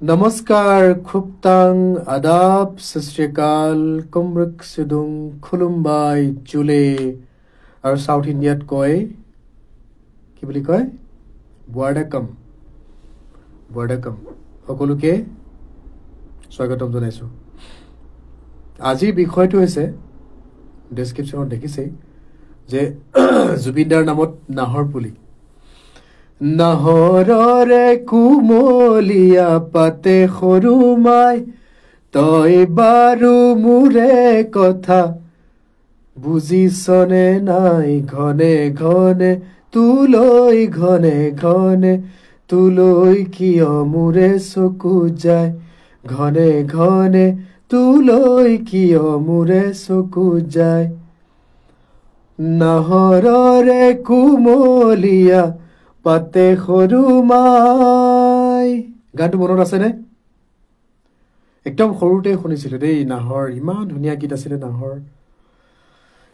নমস্কাৰ খুবতাং আদাব সশ্ৰীকাল কুমৰুক সিদুং খুলুম্বাই জুলে আৰু সাউথ ইণ্ডিয়াত কয় কি বুলি কয় বৰ্ডাকম সকলোকে স্বাগতম জনাইছো আজিৰ বিষয়টো হৈছে ডেসক্ৰিপশ্যনত দেখিছে যে জুবিনদাৰ নামত নাহৰ পুলি নাহৰৰে কুমলীয়া পাতে সৰুমাই তই বাৰু মোৰে কথা বুজিছনে নাই ঘনে ঘনে তুলৈ কিয় মোৰে চকু যায় ঘনে ঘনে তুলৈ কিয় মোৰে চকু যায় নাহৰৰে কুমলীয়া পাতে সৰুমাই গানটো মনত আছেনে একদম সৰুতে শুনিছিলো দেই নাহৰ ইমান ধুনীয়া গীত আছিলে নাহৰ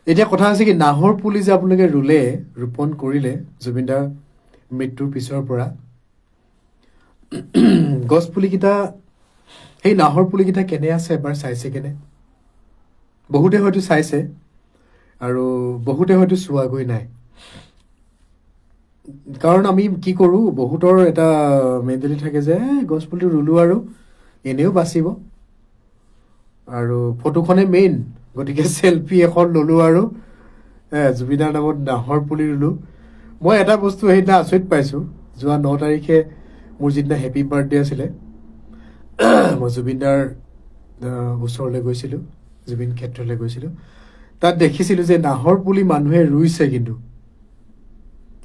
এতিয়া কথা আছে কি নাহৰ পুলি যে আপোনালোকে ৰোপণ কৰিলে জুবিনদাৰ মৃত্যুৰ পিছৰ পৰা গছ পুলিকেইটা সেই নাহৰ পুলিকেইটা কেনে আছে এবাৰ চাইছে কেনে বহুতে হয়তো চাইছে আৰু বহুতে হয়তো চোৱাগৈ নাই কাৰণ আমি কি কৰো বহুতৰ এটা মেণ্টেলিটি থাকে যে গছ পুলিটো ৰুলো আৰু এনেও বাচিব আৰু ফটোখনে মেইন গতিকে সেলফি এখন ললো আৰু জুবিনাৰ নামত নাহৰ পুলি ৰুলো মই এটা বস্তু সেইদিনা আচৰিত পাইছো যোৱা 9 তাৰিখে মোৰ যিদিনা হেপী বাৰ্থডে আছিলে মই জুবিনদাৰ ওচৰলৈ গৈছিলো জুবিন ক্ষেত্ৰলৈ গৈছিলো তাত দেখিছিলো যে নাহৰ পুলি মানুহে ৰুইছে কিন্তু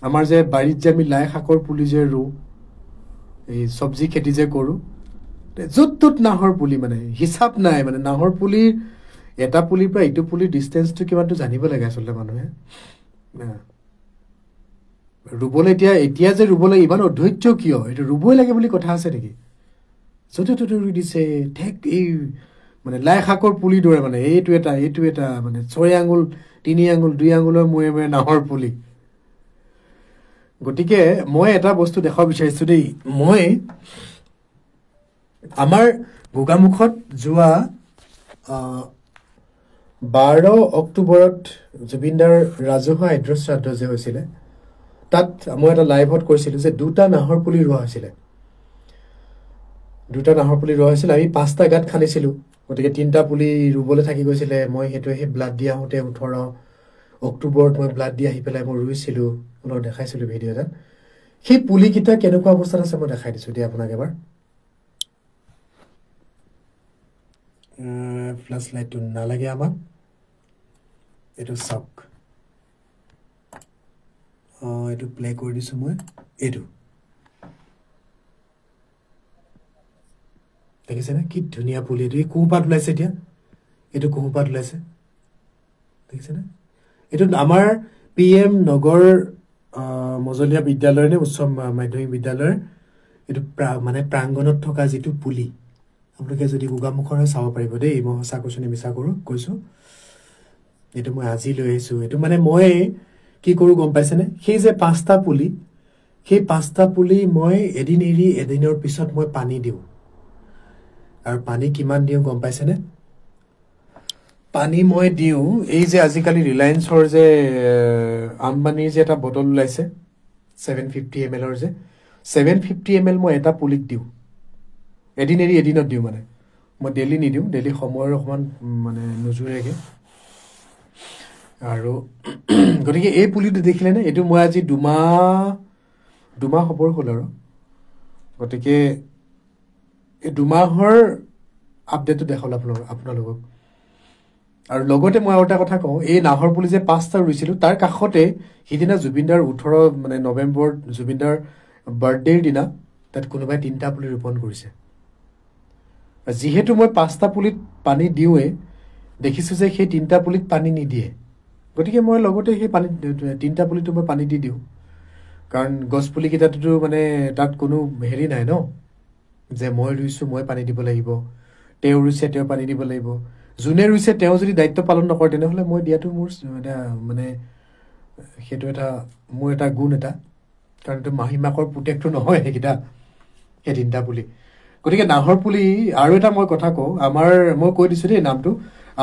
আমাৰ যে বাৰীত যে আমি লাই শাকৰ পুলি যে ৰু এই সবজি খেতি যে কৰো য'ত নাহৰ পুলি মানে হিচাপ নাই মানে নাহৰ পুলিৰ এটা পুলিৰ পৰা ইটো পুলিৰ ডিষ্টেন্সটো কিমানটো জানিব লাগে আচলতে মানুহে ৰুবলৈ এতিয়া যে ৰুবলৈ ইমান অধৈৰ্য কিয় এইটো ৰুবই লাগে বুলি কথা আছে নেকি য'তে ত'তে ৰুই দিছে ঠেক এই মানে লাই শাকৰ পুলি দৰে মানে এইটো এটা মানে 6 আঙুল 3 আঙুল 2 আঙুলৰ মূৰে মূৰে নাহৰ পুলি গতিকে মই এটা বস্তু দেখাব বিচাৰিছো দেই মই আমাৰ গোগামুখত যোৱা 12 অক্টোবৰত জুবিনদাৰ ৰাজহুৱা আদ্য শ্ৰাদ্ধ যে হৈছিলে তাত মই এটা লাইভত কৈছিলো যে দুটা নাহৰ পুলি ৰোৱা হৈছিলে আমি 5টা গাঁত খান্দিছিলো গতিকে 3টা পুলি ৰুবলৈ থাকি গৈছিলে মই সেই ব্লাড দিয়া হওঁতে 18 অক্টোবৰত মই ব্লাড দি আহি পেলাই মই ৰুইছিলো মই দেখাইছিলো ভিডিঅ' এটাত সেই পুলিকেইটা কেনেকুৱা অৱস্থাত আছে মই দেখাই দিছো দেই আপোনাক এবাৰ ফ্লাছ লাইটটো নালাগে আমাক এইটো চাওক এইটো প্লে কৰি দিছো মই এইটো দেখিছেনে কি ধুনীয়া পুলি এইটো কুঁহপাত ওলাইছে এতিয়া এইটো কুঁহপাত ওলাইছে দেখিছেনে এইটো আমাৰ PM নগৰ মজলীয়া বিদ্যালয় নে উচ্চ মাধ্যমিক বিদ্যালয়ৰ এইটো মানে প্ৰাংগণত থকা যিটো পুলি আপোনালোকে যদি গোগামুখৰে চাব পাৰিব দেই মই সঁচা কৈছো নিমিছা কৈছো এইটো মই আজি লৈ আহিছো এইটো মানে মই কি কৰো গম পাইছেনে সেই যে 5টা পুলি সেই 5টা পুলি মই এদিন এৰি এদিনৰ পিছত মই পানী দিওঁ আৰু পানী কিমান দিওঁ গম পাইছেনে পানী মই দিওঁ এই যে আজিকালি ৰিলায়েন্সৰ যে আম্বানীৰ যে এটা বটল ওলাইছে 750 ml ৰ যে 750 ml মই এটা পুলিক দিওঁ এদিন এৰি এদিনত দিওঁ মানে মই ডেইলি নিদিওঁ ডেইলি সময়ৰ অকমান মানে নজুৰেগে আৰু গতিকে এই পুলিটো দেখিলে নে এইটো মই আজি দুমাহ হ'বৰ হ'ল আৰু গতিকে এই দুমাহৰ আপডেটটো দেখাল আপোনালোকক আৰু লগতে মই আৰু এটা কথা কওঁ এই নাহৰ পুলি যে 5টা ৰুইছিলো তাৰ কাষতে সিদিনা জুবিনদাৰ 18 মানে নৱেম্বৰত জুবিনদাৰ বাৰ্থডেৰ দিনা তাত কোনোবাই 3টা পুলি ৰোপণ কৰিছে যিহেতু মই 5টা পুলিত পানী দিওঁৱে দেখিছো যে সেই 3টা পুলিত পানী নিদিয়ে গতিকে মই লগতে সেই 3টা পুলিটো মই পানী দি দিওঁ কাৰণ গছ পুলিকেইটাতো মানে তাত কোনো হেৰি নাই ন যে মই ৰুইছো মই পানী দিব লাগিব তেওঁ ৰুইছে তেওঁ পানী দিব লাগিব যোনে ৰুইছে তেওঁ যদি দায়িত্ব পালন নকৰে তেনেহ'লে মই দিয়াটো মোৰ মানে সেইটো এটা মোৰ এটা গুণ এটা কাৰণ এইটো মাহীমাকৰ পুতেকটো নহয় সেইকেইটা সেই তিনিটা পুলি গতিকে নাহৰ পুলি আৰু এটা মই কথা কওঁ আমাৰ মই কৈ দিছো দেই নামটো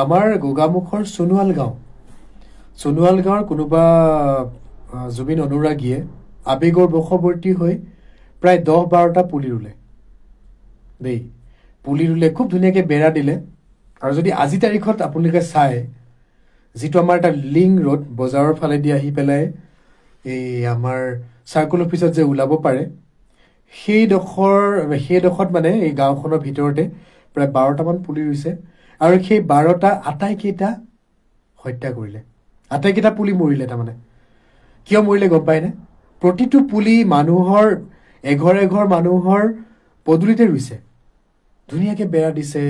আমাৰ গোগামুখৰ সোণোৱাল গাঁৱৰ কোনোবা জুবিন অনুৰাগীয়ে আবেগৰ বশৱৰ্তী হৈ প্ৰায় 10-12টা পুলি ৰুলে দেই পুলি ৰুলে খুব ধুনীয়াকৈ বেৰা দিলে আৰু যদি আজি তাৰিখত আপোনালোকে চাই যিটো আমাৰ এটা লিং ৰোড বজাৰৰ ফালেদি আহি পেলাই এই আমাৰ চাৰ্কুল অফিচত যে ওলাব পাৰে সেইডোখৰত মানে এই গাঁওখনৰ ভিতৰতে প্ৰায় 12টামান পুলি ৰুইছে আৰু সেই 12টা আটাইকেইটা হত্যা কৰিলে আটাইকেইটা পুলি মৰিলে তাৰমানে কিয় মৰিলে গম পায়নে প্ৰতিটো পুলি মানুহৰ এঘৰ মানুহৰ পদূলিতে ৰুইছে ধুনীয়াকৈ বেৰা দিছে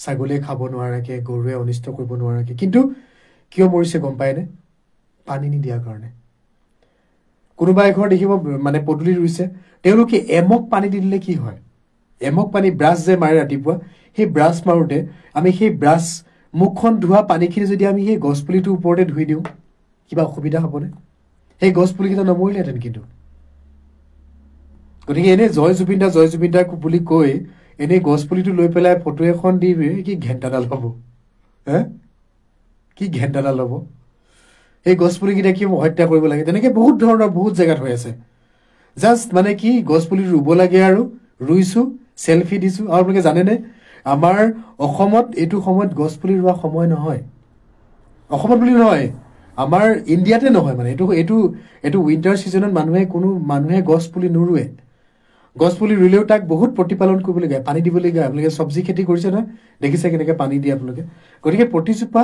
ছাগলীয়ে খাব নোৱাৰাকে গৰুৱে অনিষ্ট কৰিব নোৱাৰাকে কিন্তু কিয় মৰিছে গম পায়নে পানী নিদিয়াৰ কাৰণে কোনোবা এঘৰ দেখিব মানে পদূলি ৰুইছে তেওঁলোকে এমক পানী দি দিলে কি হয় এমক পানী ব্ৰাছ যে মাৰে ৰাতিপুৱা সেই ব্ৰাছ মাৰোতে আমি সেই ব্ৰাছ মুখখন ধোৱা পানীখিনি যদি আমি সেই গছপুলিটোৰ ওপৰতে ধুই দিওঁ কিবা অসুবিধা হ'বনে সেই গছপুলিকেইটা নমৰিলেহেঁতেন কিন্তু গতিকে এনেই জয় জুবিনদা বুলি কৈ এনেই গছপুলিটো লৈ পেলাই ফটো এখন দি কি ঘেণ্টাডাল হ'ব কি ঘেণ্টাডাল হ'ব এই গছপুলিকেইটা কি হত্যা কৰিব লাগে তেনেকৈ বহুত ধৰণৰ বহুত জেগাত হৈ আছে জাষ্ট মানে কি গছপুলি ৰুব লাগে আৰু ৰুইছোঁ চেলফি দিছোঁ আৰু আপোনালোকে জানেনে আমাৰ অসমত এইটো সময়ত গছপুলি ৰোৱা সময় নহয় অসমত বুলি নহয় আমাৰ ইণ্ডিয়াতে নহয় মানে এইটো উইণ্টাৰ ছিজনত মানুহে গছপুলি নোৰোৱে গছপুলি ৰুলেও তাক বহুত প্ৰতিপালন কৰিবলগীয়া পানী দিবলগীয়া আপোনালোকে চব্জি খেতি কৰিছে নহয় দেখিছে কেনেকৈ পানী দিয়ে আপোনালোকে গতিকে প্ৰতিজোপা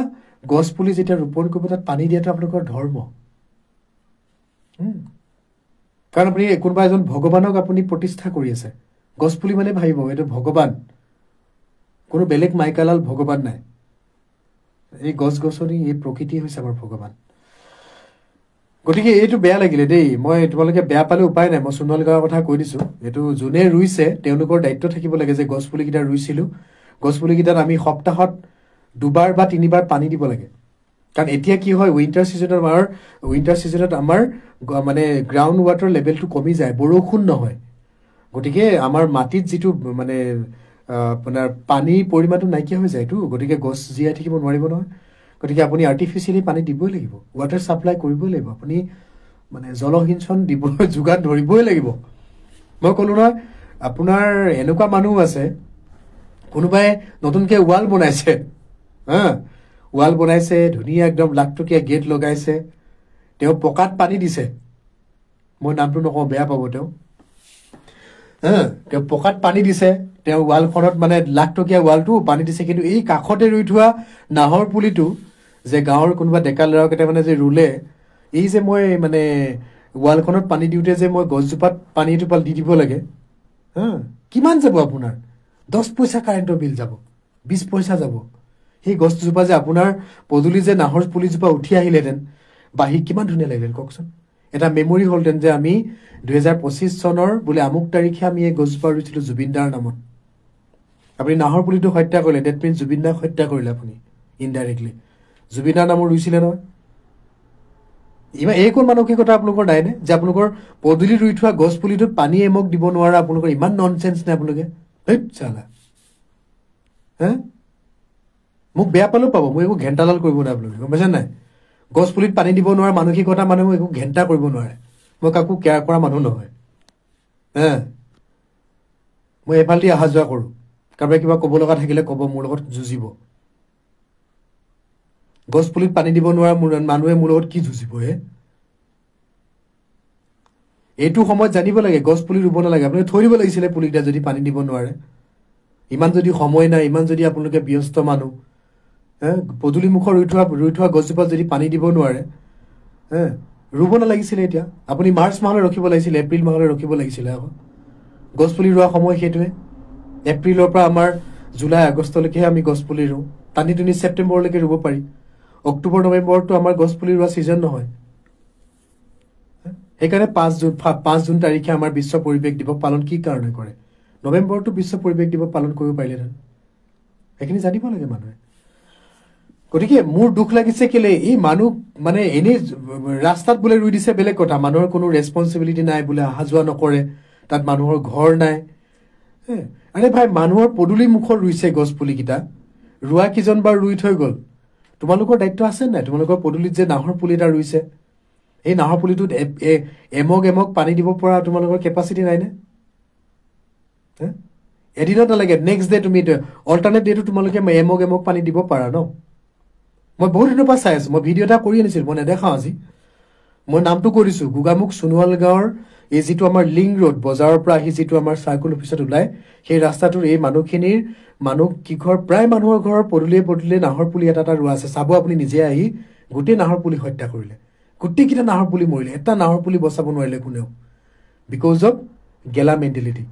গছপুলি যেতিয়া ৰোপণ কৰিব তাত পানী দিয়াটো আপোনালোকৰ ধৰ্ম কাৰণ আপুনি কোনোবা এজন ভগৱানক আপুনি প্ৰতিষ্ঠা কৰি আছে গছপুলি মানে ভাবিব এইটো ভগৱান কোনো বেলেগ মাইকালাল ভগৱান নাই এই গছ গছনি এই প্ৰকৃতি হৈছে আমাৰ ভগৱান গতিকে এইটো বেয়া লাগিলে দেই মই তোমালোকে বেয়া পালে উপায় নাই মই সোণোৱাল গাঁৱৰ কথা কৈ দিছোঁ এইটো যোনে ৰুইছে তেওঁলোকৰ দায়িত্ব থাকিব লাগে যে গছপুলিকেইটা ৰুইছিলোঁ গছপুলিকেইটাত আমি সপ্তাহত 2বাৰ বা 3বাৰ পানী দিব লাগে কাৰণ এতিয়া কি হয় উইণ্টাৰ ছিজনত আমাৰ মানে গ্ৰাউণ্ড ৱাটাৰ লেভেলটো কমি যায় বৰষুণ নহয় গতিকে আমাৰ মাটিত যিটো মানে আপোনাৰ পানীৰ পৰিমাণটো নাইকিয়া হৈ যায়তো গতিকে গছ জীয়াই থাকিব নোৱাৰিব নহয় গতিকে আপুনি আৰ্টিফিচিয়েলি পানী দিবই লাগিব ৱাটাৰ ছাপ্লাই কৰিবই লাগিব আপুনি মানে জলসিঞ্চন দিব যোগান ধৰিবই লাগিব মই ক'লোঁ নহয় আপোনাৰ এনেকুৱা মানুহ আছে কোনোবাই নতুনকৈ ৱাল বনাইছে ৱাল বনাইছে ধুনীয়া একদম লাখটকীয়া গেট লগাইছে তেওঁ পকাত পানী দিছে মই নামটো নকওঁ বেয়া পাব তেওঁ পকাত পানী দিছে তেওঁ ৱালখনত মানে লাখটকীয়া ৱালটো পানী দিছে কিন্তু এই কাষতে ৰুই থোৱা নাহৰ পুলিটো যে গাঁৱৰ কোনোবা ডেকা ল'ৰাকেইটা মানে যে ৰুলে এই যে মই মানে ৱালখনত পানী দিওঁতে যে মই গছজোপাত পানী এটোপাল দি দিব লাগে কিমান যাব আপোনাৰ 10 পইচা কাৰেণ্টৰ বিল যাব 20 পইচা যাব সেই গছজোপা যে আপোনাৰ পদূলি যে নাহৰ পুলিজোপা উঠি আহিলেহেঁতেন বাঢ়ি কিমান ধুনীয়া লাগিলেন কওকচোন এটা মেমৰি হ'লহেঁতেন যে আমি 2025 চনৰ বোলে আমুক তাৰিখে আমি এই গছজোপা ৰুইছিলোঁ জুবিনদাৰ নামত আপুনি নাহৰ পুলিটো হত্যা কৰিলে ডেট মিনছ জুবিনদাক হত্যা কৰিলে আপুনি ইনডাইৰেক্টলি জুবিনদাৰ নামত ৰুইছিলে নহয় ইমান এই কোন মানসিকতা আপোনালোকৰ নাইনে যে আপোনালোকৰ পদূলি ৰুই থোৱা গছ পুলিটোত পানী এমক দিব নোৱাৰা আপোনালোকৰ ইমান ননচেন্স নে আপোনালোকে চালা মোক বেয়া পালেও পাব মই একো ঘেণ্টালাল কৰিব নাই আপোনালোকে গম পাইছে নাই গছ পুলিত পানী দিব নোৱাৰা মানসিকতা মানুহ একো ঘেণ্টা কৰিব নোৱাৰে মই কাকো কেয়াৰ কৰা মানুহ নহয় মই এফালেদি অহা যোৱা কৰোঁ কাৰোবাৰ কিবা ক'ব লগা থাকিলে ক'ব মোৰ লগত যুঁজিব গছ পুলিত পানী দিব নোৱাৰা মানুহে মোৰ লগত কি যুঁজিব এইটো সময়ত জানিব লাগে গছ পুলি ৰুব নালাগে আপোনালোকে থৈ দিব লাগিছিলে পুলিকেইটা যদি পানী দিব নোৱাৰে ইমান যদি সময় নাই ইমান যদি আপোনালোকে ব্যস্ত মানুহ পদূলি মুখৰ ৰুই থোৱা গছজোপা যদি পানী দিব নোৱাৰে ৰুব নালাগিছিলে এতিয়া আপুনি মাৰ্চ মাহলৈ ৰখিব লাগিছিলে এপ্ৰিল মাহলৈ ৰখিব লাগিছিলে আকৌ গছপুলি ৰোৱা সময় সেইটোৱে এপ্ৰিলৰ পৰা আমাৰ জুলাই আগষ্টলৈকেহে আমি গছপুলি ৰুওঁ টানি টুনি ছেপ্টেম্বৰলৈকে ৰুব পাৰি অক্টোবৰ নৱেম্বৰতো আমাৰ গছপুলি ৰোৱা ছিজন নহয় সেইকাৰণে 5 জুন তাৰিখে আমাৰ বিশ্ব পৰিৱেশ দিৱস পালন কি কাৰণে কৰে নৱেম্বৰতো বিশ্ব পৰিৱেশ দিৱস পালন কৰিব পাৰিলেহেঁতেন সেইখিনি জানিব লাগে মানুহে গতিকে মোৰ দুখ লাগিছে কেলে এই মানুহ মানে এনেই ৰাস্তাত বোলে ৰুই দিছে বেলেগ কথা মানুহৰ কোনো ৰেছপনচিবিলিটি নাই বোলে অহা যোৱা নকৰে তাত মানুহৰ ঘৰ নাই আৰে ভাই মানুহৰ পদূলি মুখত ৰুইছে গছ পুলিকেইটা ৰোৱা কিজন বাৰ ৰুই থৈ গ'ল তোমালোকৰ দায়িত্ব আছে নাই তোমালোকৰ পদূলিত যে নাহৰ পুলি এটা ৰুইছে এই নাহৰ পুলিটোত এমক পানী দিব পৰা তোমালোকৰ কেপাচিটি নাইনে এদিনত নালাগে নেক্সট ডে তুমি অল্টাৰনেট ডেটো তোমালোকে এমক পানী দিব পাৰা ন মই বহুত দিনৰ পৰা চাই আছো মই ভিডিঅ' এটা কৰি আনিছিলো মই নেদেখাওঁ আজি মই নামটো কৰিছো গোগামুখ সোণোৱাল গাঁৱৰ এই যিটো আমাৰ লিং ৰোড বজাৰৰ পৰা আহি যিটো আমাৰ চাৰ্কুল অফিচত ওলাই সেই ৰাস্তাটোৰ এই মানুহখিনিৰ কিঘৰ প্ৰায় মানুহৰ ঘৰৰ পদূলিয়ে নাহৰ পুলি এটা ৰোৱা আছে চাব আপুনি নিজে আহি গোটেই নাহৰ পুলি হত্যা কৰিলে গোটেইকেইটা নাহৰ পুলি মৰিলে এটা নাহৰ পুলি বচাব নোৱাৰিলে কোনেও বিকজ অফ গেলা মেণ্টেলিটি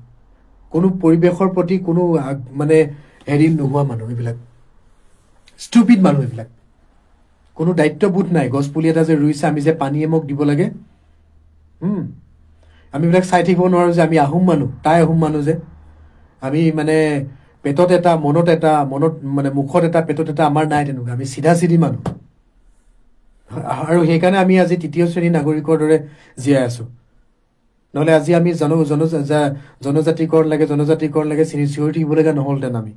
কোনো পৰিৱেশৰ প্ৰতি কোনো মানে হেৰি নোহোৱা মানুহ এইবিলাক ষ্টুপিড মানুহ এইবিলাক কোনো দায়িত্ববোধ নাই গছ পুলি এটা যে ৰুইছে আমি যে পানী এমক দিব লাগে আমি এইবিলাক চাই থাকিব নোৱাৰো যে আমি আহোম মানুহ তাই আহোম মানুহ যে আমি মানে পেটত এটা মনত মানে মুখত এটা পেটত এটা আমাৰ নাই তেনেকুৱা আমি চিধা চিধি মানুহ আৰু সেইকাৰণে আমি আজি তৃতীয় শ্ৰেণীৰ নাগৰিকৰ দৰে জীয়াই আছো নহলে আজি আমি জনজাতিকৰণ লাগে চিঞৰি থাকিব লগা নহলহেঁতেন আমি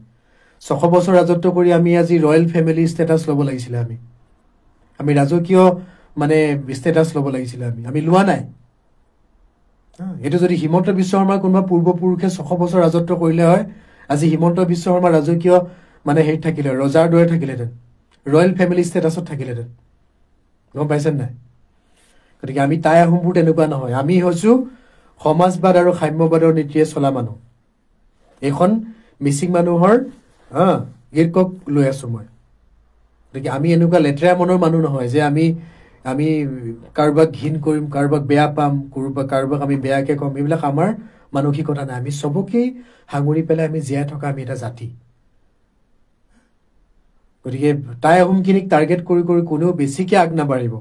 600 বছৰ ৰাজত্ব কৰি আমি আজি ৰয়েল ফেমিলি ষ্টেটাছ ল'ব লাগিছিলে আমি ৰাজকীয় মানে ষ্টেটাছ ল'ব লাগিছিলে আমি লোৱা নাই এইটো যদি হিমন্ত বিশ্ব শৰ্মাৰ কোনোবা পূৰ্বপুৰুষে 600 বছৰ ৰাজত্ব কৰিলে হয় আজি হিমন্ত বিশ্ব শৰ্মা ৰাজকীয় মানে হেৰিত থাকিলে ৰজাৰ দৰে থাকিলেহেঁতেন ৰয়েল ফেমিলি ষ্টেটাছত থাকিলেহেঁতেন গম পাইছেনে নাই গতিকে আমি তাই আহোমবোৰ তেনেকুৱা নহয় আমি হৈছো সমাজবাদ আৰু সাম্যবাদৰ নীতিৰে চলা মানুহ এইখন মিচিং মানুহৰ গিৰ্কক লৈ আছো মই গতিকে আমি এনেকুৱা লেতেৰা মনৰ মানুহ নহয় যে আমি কাৰোবাক ঘিণ কৰিম কাৰোবাক বেয়া পাম কাৰোবাক আমি বেয়াকে কম এইবিলাক আমাৰ মানসিকতা নাই আমি চবকেই সাঙুৰি পেলাই আমি জীয়াই থকা আমি এটা জাতি গতিকে তাই আহোমখিনিক টাৰ্গেট কৰি কোনেও বেছিকে আগ নাবাঢ়িব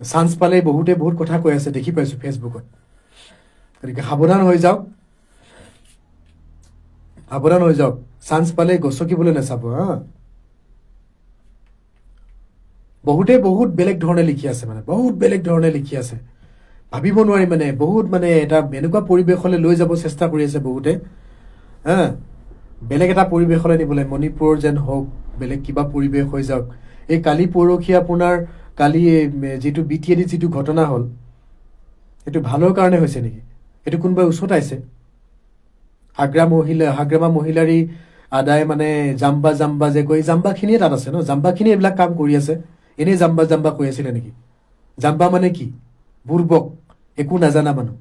চান্স পালে বহুতে বহুত কথা কৈ আছে দেখি পাইছো ফেচবুকত গতিকে সাৱধান হৈ যাওক চান্স পালে গছকিবলৈ নাচাব বহুতে বহুত বেলেগ ধৰণে লিখি আছে ভাবিব নোৱাৰি মানে বহুত মানে এটা এনেকুৱা পৰিৱেশলৈ লৈ যাব চেষ্টা কৰি আছে বহুতে বেলেগ এটা পৰিৱেশলৈ নিবলৈ মণিপুৰ যেন হওক বেলেগ কিবা পৰিৱেশ হৈ যাওক এই কালি পৰহি আপোনাৰ কালি যিটো বিটিএডিত যিটো ঘটনা হ'ল এইটো ভালৰ কাৰণে হৈছে নেকি এইটো কোনোবাই উচতাইছে হাগ্ৰামা মহিলাৰী আদায় মানে জাম্বা যে কৈ জাম্বাখিনিয়ে তাত আছে ন জাম্বাখিনি এইবিলাক কাম কৰি আছে এনেই জাম্বা কৈ আছিলে নেকি জাম্বা মানে কি বুৰ্বক একো নাজানা মানুহ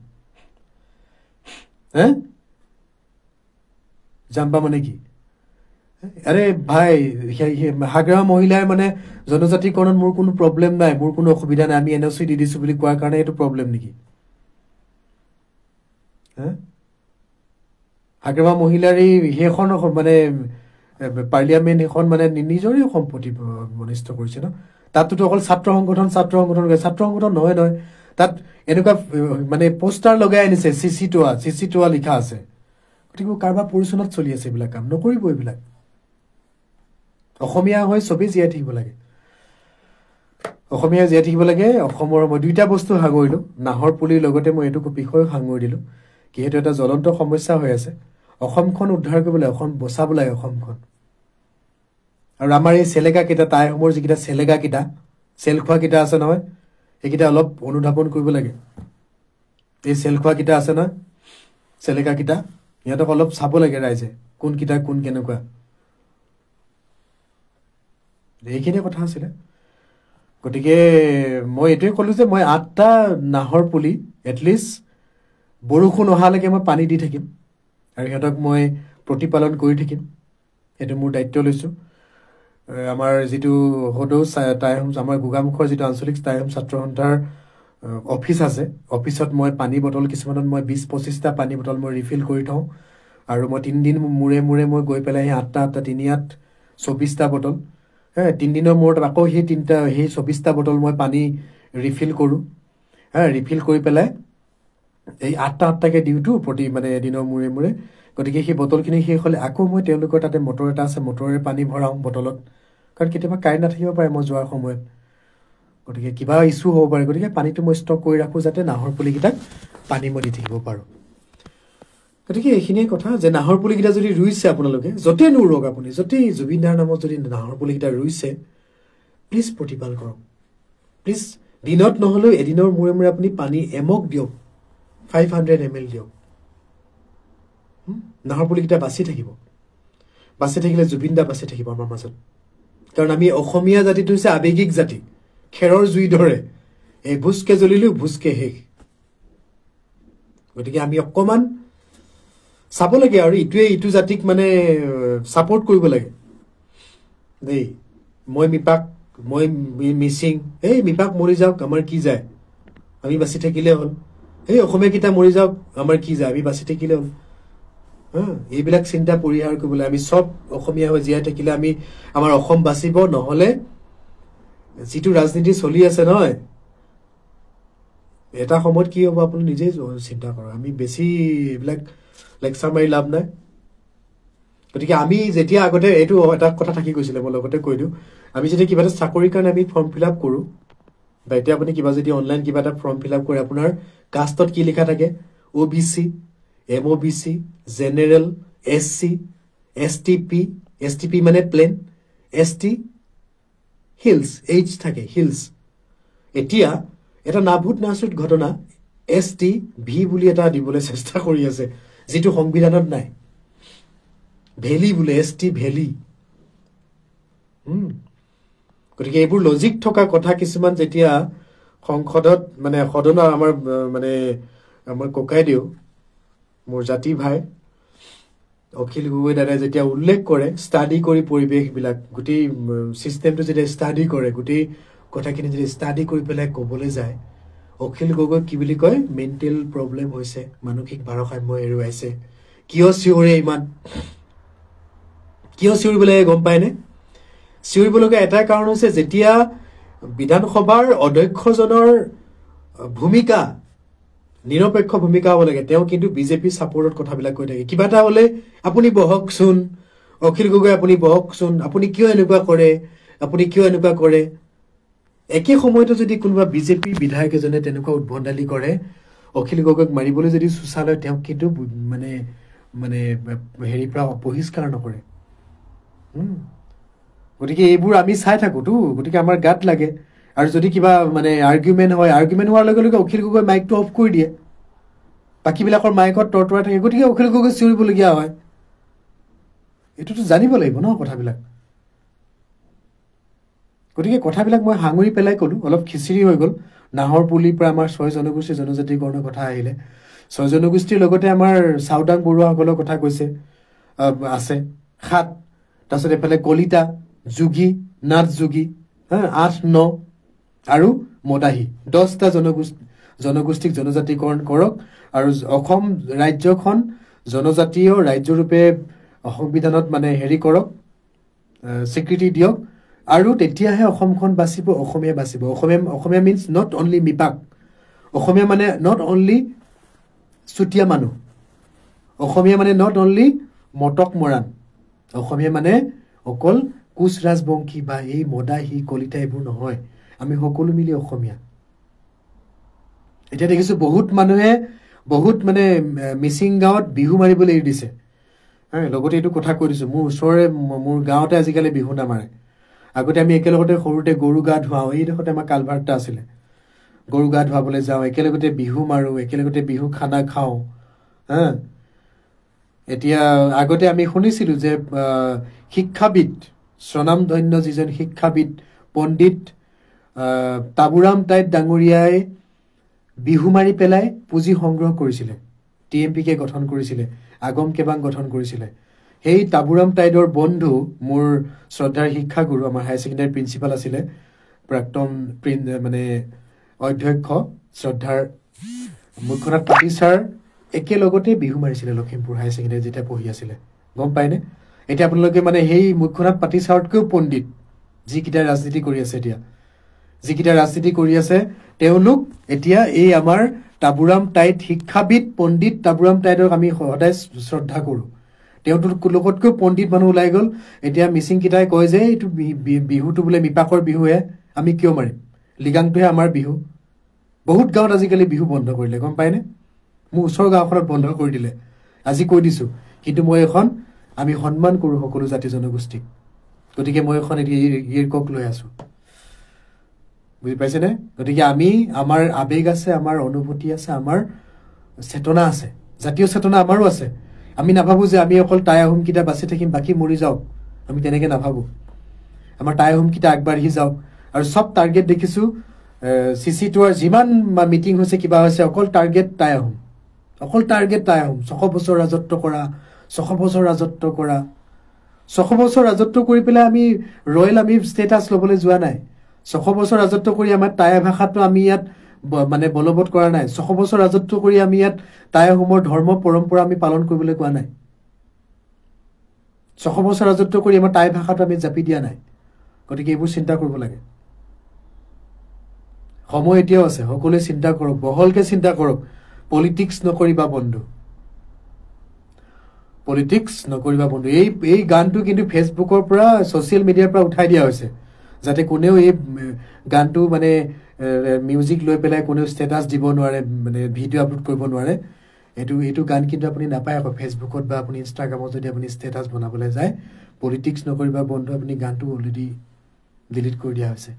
জাম্বা মানে কি আৰে ভাই হাগ্ৰামা মহিলাই মানে জনজাতিকৰণত মোৰ কোনো প্ৰব্লেম নাই মোৰ কোনো অসুবিধা নাই আমি এনঅচি দি দিছো বুলি কোৱাৰ কাৰণে এইটো প্ৰব্লেম নেকি হাগ্ৰামা মহিলাৰী সেইখন মানে পাৰ্লিয়ামেণ্ট সেইখন মানে নিজৰে সম্পত্তি মনিষ্ঠ কৰিছে ন তাততো অকল ছাত্ৰ সংগঠন নহয় তাত এনেকুৱা মানে পোষ্টাৰ লগাই আনিছে চিচি টোৱা লিখা আছে গতিকে কাৰোবাৰ পৰিচনত চলি আছে এইবিলাক কাম নকৰিব এইবিলাক অসমীয়া হৈ চবেই জীয়াই থাকিব লাগে অসমৰ মই দুইটা বস্তু সাঙুৰিলো নাহৰ পুলিৰ লগতে মই এইটো বিষয় সাঙুৰি দিলো কি সেইটো এটা জ্বলন্ত সমস্যা হৈ আছে অসমখন উদ্ধাৰ কৰিবলৈ অসম বচাব লাগে অসমখন আৰু আমাৰ এই চেলেগা কেইটা তাই আহোমৰ যিকেইটা চেলেগা কেইটা চেল খোৱা কেইটা আছে নহয় সেইকেইটা অলপ অনুধাৱন কৰিব লাগে এই চেল খোৱা কেইটা আছে নহয় চেলেগা কেইটা ইহঁতক অলপ চাব লাগে ৰাইজে কোন কেইটা কোন কেনেকুৱা এইখিনিয়ে কথা আছিলে গতিকে মই এইটোৱে ক'লো যে মই 8টা নাহৰ পুলি এটলিষ্ট বৰষুণ অহালৈকে মই পানী দি থাকিম আৰু সিহঁতক মই প্ৰতিপালন কৰি থাকিম সেইটো মোৰ দায়িত্ব লৈছোঁ আমাৰ যিটো সদৌ টাইম আমাৰ গোগামুখৰ যিটো আঞ্চলিক টাইম ছাত্ৰ সন্থাৰ অফিচ আছে অফিচত মই পানী বটল কিছুমানত মই 20-25টা পানী বটল মই ৰিফিল কৰি থওঁ আৰু মই 3 দিন মূৰে মই গৈ পেলাই সেই 8টা 24টা বটল 3 দিনৰ মূৰত আকৌ সেই 24টা বটল মই পানী ৰিফিল কৰোঁ ৰিফিল কৰি পেলাই এই 8টাকে দিওঁতো প্ৰতি মানে এদিনৰ মূৰে গতিকে সেই বটলখিনি শেষ হ'লে আকৌ মই তেওঁলোকৰ তাতে মটৰ এটা আছে মটৰেৰে পানী ভৰাওঁ বটলত কাৰণ কেতিয়াবা কাৰেণ্ট নাথাকিব পাৰে মই যোৱাৰ সময়ত গতিকে কিবা ইছ্যু হ'ব পাৰে গতিকে পানীটো মই ষ্টক কৰি ৰাখোঁ যাতে নাহৰ পুলিকেইটাক পানী মই দি থাকিব পাৰোঁ গতিকে এইখিনিয়ে কথা যে নাহৰ পুলিকেইটা যদি ৰুইছে আপোনালোকে য'তেই নুৰুৱক আপুনি য'তেই জুবিন দাৰ নামত যদি নাহৰ পুলিকেইটা ৰুইছে প্লিজ প্ৰতিপাল কৰক প্লিজ দিনত নহ'লেও এদিনৰ মূৰে মূৰে আপুনি পানী এমক দিয়ক 500 ml দিয়ক নাহৰ পুলিকেইটা বাচি থাকিব বাচি থাকিলে জুবিন দা বাচি থাকিব আমাৰ মাজত কাৰণ আমি অসমীয়া জাতিটো হৈছে আৱেগিক জাতি খেৰৰ জুই ধৰে এই ভুজকে জ্বলিলো ভুজকে শেষ গতিকে আমি অকমান চাব লাগে আৰু ইটোৱে ইটো জাতিক মানে সাপোৰ্ট কৰিব লাগে দেই মই মিপাক মই মিচিং এই মিপাক মৰি যাওক আমাৰ কি যায় আমি বাচি থাকিলে হ'ল এই অসমীয়া কিটা মৰি যাওক আমাৰ কি যায় আমি বাচি থাকিলে হ'ল এইবিলাক চিন্তা পৰিহাৰ কৰিবলৈ আমি সব অসমীয়া হৈ জীয়াই থাকিলে আমি আমাৰ অসম বাচিব নহলে যিটো ৰাজনীতি চলি আছে নহয় এটা সময়ত কি হ'ব আপুনি নিজে চিন্তা কৰক আমি বেছি এইবিলাক লেকচাৰ মাৰি লাভ নাই গতিকে আমি যেতিয়া আগতে এইটো এটা কথা থাকি গৈছিলে মই লগতে কৈ দিওঁ আমি যেতিয়া কিবা এটা চাকৰিৰ কাৰণে আমি ফৰ্ম ফিল আপ কৰোঁ বা এতিয়া আপুনি কিবা যদি অনলাইন কিবা এটা ফৰ্ম ফিল আপ কৰে আপোনাৰ কাষ্টত কি লিখা থাকে OBC MOBC general SC STP মানে প্লেন ST হিলছ H থাকে হিলছ এতিয়া এটা নাভূত নাচুত ঘটনা STV বুলি এটা দিবলৈ চেষ্টা কৰি আছে যেটো সংবিধানত নাই ভেলি বুলে ST ভেলি গতিকে এইবোৰ লজিক থকা কথা কিছুমান যেতিয়া সংসদত মানে সদনৰ আমাৰ ককাই দিও মোৰ জাতি ভাই অখিল গগৈ দাদাই যেতিয়া উল্লেখ কৰে ষ্টাডি কৰি পৰিবেশ বিলাক গুটি সিস্টেমটো যেতিয়া ষ্টাডি কৰে গুটি কথাখিনি যদি ষ্টাডি কৰি পেলাই ক'বলৈ যায় অখিল গগৈ কি বুলি কয় মেন্টেল প্ৰবলেম হৈছে মানসিক ভাৰসাম্য হেৰুৱাইছে কিয় চিঞৰে ইমান কিয় চিঞৰিবলৈ গম পায়নে চিঞৰিবলগা এটা কাৰণ হৈছে যেতিয়া বিধানসভাৰ অধ্যক্ষজনৰ ভূমিকা নিৰপেক্ষ ভূমিকা হ'ব লাগে তেওঁ কিন্তু বিজেপি সাপোৰ্টত কথাবিলাক কৈ থাকে কিবা এটা হলে আপুনি বহকচোন অখিল গগৈ আপুনি বহকচোন আপুনি কিয় এনেকুৱা কৰে একে সময়তে যদি কোনোবা বিজেপি বিধায়ক এজনে তেনেকুৱা উদ্ভণ্ডালি কৰে অখিল গগৈক মাৰিবলৈ যদি সুচালয় তেওঁ কিন্তু মানে হেৰি পৰা বহিষ্কাৰ নকৰে গতিকে এইবোৰ আমি চাই থাকোতো গতিকে আমাৰ গাত লাগে আৰু যদি কিবা মানে আৰ্গুমেন্ট হোৱাৰ লগে লগে অখিল গগৈ মাইকটো অফ কৰি দিয়ে বাকীবিলাকৰ মাইকত তৰতৰাই থাকে গতিকে অখিল গগৈ চিঞৰিবলগীয়া হয় এইটোতো জানিব লাগিব ন কথাবিলাক গতিকে কথাবিলাক মই হাঙুৰি পেলাই ক'লো অলপ খিচিৰি হৈ গ'ল নাহৰ পুলিৰ পৰা আমাৰ 6 জনগোষ্ঠী জনজাতিকৰণৰ কথা আহিলে 6 জনগোষ্ঠীৰ লগতে আমাৰ চাউদাং বৰুৱাসকলৰ কথা কৈছে আছে 7 তাৰপিছত এফালে কলিতা যোগী নাথ যোগী 8 9 আৰু মদাহী 10টা জনগোষ্ঠীক জনজাতিকৰণ কৰক আৰু অসম ৰাজ্যখন জনজাতীয় ৰাজ্যৰূপে সংবিধানত মানে হেৰি কৰক স্বীকৃতি দিয়ক আৰু তেতিয়াহে অসমখন বাচিব অসমীয়া বাচিব অসমীয়া মিন্স নট অনলি মিপাক অসমীয়া মানে নট অনলি চুতীয়া মানুহ অসমীয়া মানে নট অনলি মটক মৰাণ অসমীয়া মানে অকল কোচ ৰাজবংশী বা এই মদাহী কলিতা এইবোৰ নহয় আমি সকলো মিলি অসমীয়া এতিয়া দেখিছো বহুত মানুহে বহুত মানে মিচিং গাঁৱত বিহু মাৰিবলৈ এৰি দিছে লগতে এইটো কথা কৈ দিছো মোৰ গাঁৱতে আজিকালি বিহু নামাৰে আগতে আমি একেলগতে সৰুতে গৰু গা ধুৱাও এইডোখৰতে আমাৰ কালভাৰটা আছিলে গৰু গা ধুৱাবলৈ যাওঁ একেলগতে বিহু মাৰো একেলগতে বিহু খানা খাওঁ এতিয়া আগতে আমি শুনিছিলো যে শিক্ষাবিদ স্বনামধন্য যিজন শিক্ষাবিদ পণ্ডিত তাবুৰাম টাইট ডাঙৰীয়াই বিহু মাৰি পেলাই পুঁজি সংগ্ৰহ কৰিছিলে টিএমপিকে গঠন কৰিছিলে আগম কেবাং গঠন কৰিছিলে সেই তাবুৰাম টাইডৰ বন্ধু মোৰ শ্ৰদ্ধাৰ শিক্ষাগুৰু আমাৰ হাই সেকেন্ডাৰী প্ৰিন্সিপাল আছিলে প্ৰাক্তন মানে অধ্যক্ষ শ্ৰদ্ধাৰ মুখ্যনাথ পাটি ছাৰ একেলগতে বিহু মাৰিছিলে লখিমপুৰ হাই সেকেন্ডাৰী যেতিয়া পঢ়ি আছিলে গম পায়নে এতিয়া আপোনালোকে মানে সেই মুখ্যনাথ পাটি ছাৰতকৈও পণ্ডিত যিকেইটা ৰাজনীতি কৰি আছে তেওঁলোক এতিয়া এই আমাৰ তাবুৰাম টাইড শিক্ষাবিদ পণ্ডিত তাবুৰাম টাইডক আমি সদায় শ্ৰদ্ধা কৰোঁ তেওঁটোৰ লগতকৈ পণ্ডিত মানুহ ওলাই গ'ল এতিয়া মিচিং কিটাই কয় যে এইটো বিহুটো বোলে মিপাকৰ বিহুহে আমি কিয় মাৰিম লিগাংটোহে আমাৰ বিহু বহুত গাঁৱত আজিকালি বিহু বন্ধ কৰিলে গম পায়নে মোৰ ওচৰ গাঁওখনত বন্ধ কৰি দিলে আজি কৈ দিছো কিন্তু মই এখন আমি সন্মান কৰো সকলো জাতি জনগোষ্ঠীক গতিকে মই এখন ইৰকক লৈ আছো বুজি পাইছে নে গতিকে আমি আমাৰ আবেগ আছে আমাৰ অনুভূতি আছে আমাৰ চেতনা আছে জাতীয় চেতনা আমাৰো আছে আমি নাভাবো যে আমি অকল টাই আহোম কিটা বাছি থাকিম বাকি মৰি যাওক আমি তেনেকে নাভাবো আমাৰ টাই আহোম কিটা আগবাঢ়ি যাওক আৰু সব টাৰ্গেট দেখিছো সিসি2 যিমান মিটিং হৈছে কিবা হৈছে অকল টাৰ্গেট টাই আহোম 100 বছৰ ৰাজত্ব কৰা 100 বছৰ ৰাজত্ব কৰা 100 বছৰ ৰাজত্ব কৰি পেলাই আমি ৰয়েল আমি ষ্টেটাস লবলৈ যোৱা নাই 100 বছৰ ৰাজত্ব কৰি আমাৰ টাই ভাষাটো আমি ইয়াত মানে বলবৎ কৰা নাই 100 বছৰ ৰাজত্ব কৰি আমি ইয়াত টাই আহোমৰ ধৰ্ম পৰম্পৰা আমি পালন কৰিবলৈ কোৱা নাই 100 বছৰ ৰাজত্ব কৰি আমাৰ টাই ভাষাটো আমি জাপি দিয়া নাই গতিকে এইবোৰ চিন্তা কৰিব লাগে সময় এতিয়াও আছে সকলোৱে চিন্তা কৰক বহলকে চিন্তা কৰক পলিটিক্স নকৰিবা বন্ধু এই গানটো কিন্তু ফেসবুকৰ পৰা সোশ্যাল মিডিয়াৰ পৰা উঠাই দিয়া হৈছে যাতে কোনেও এই গানটো মানে মিউজিক লৈ পেলাই কোনেও ষ্টেটাস দিব নোৱাৰে মানে ভিডিও আপলোড কৰিব নোৱাৰে এটো গান কিন্তু আপুনি নাপায় আকৌ ফেসবুকত বা আপুনি ইনষ্টাগ্ৰামত যদি আপুনি ষ্টেটাস বনাবলৈ যায় পলিটিক্স নকৰিবা বন্ধু আপুনি গানটো অলৰেডি ডিলিট কৰি দিয়া হৈছে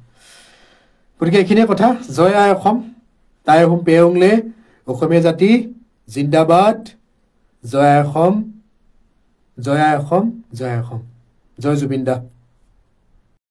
গতিকে এইখিনিয়ে কথা জয় আই অসম টাই আহোম পেয়ংলে অসমীয়া জাতি জিন্দাবাদ জয় আই অসম জয় জুবিন দা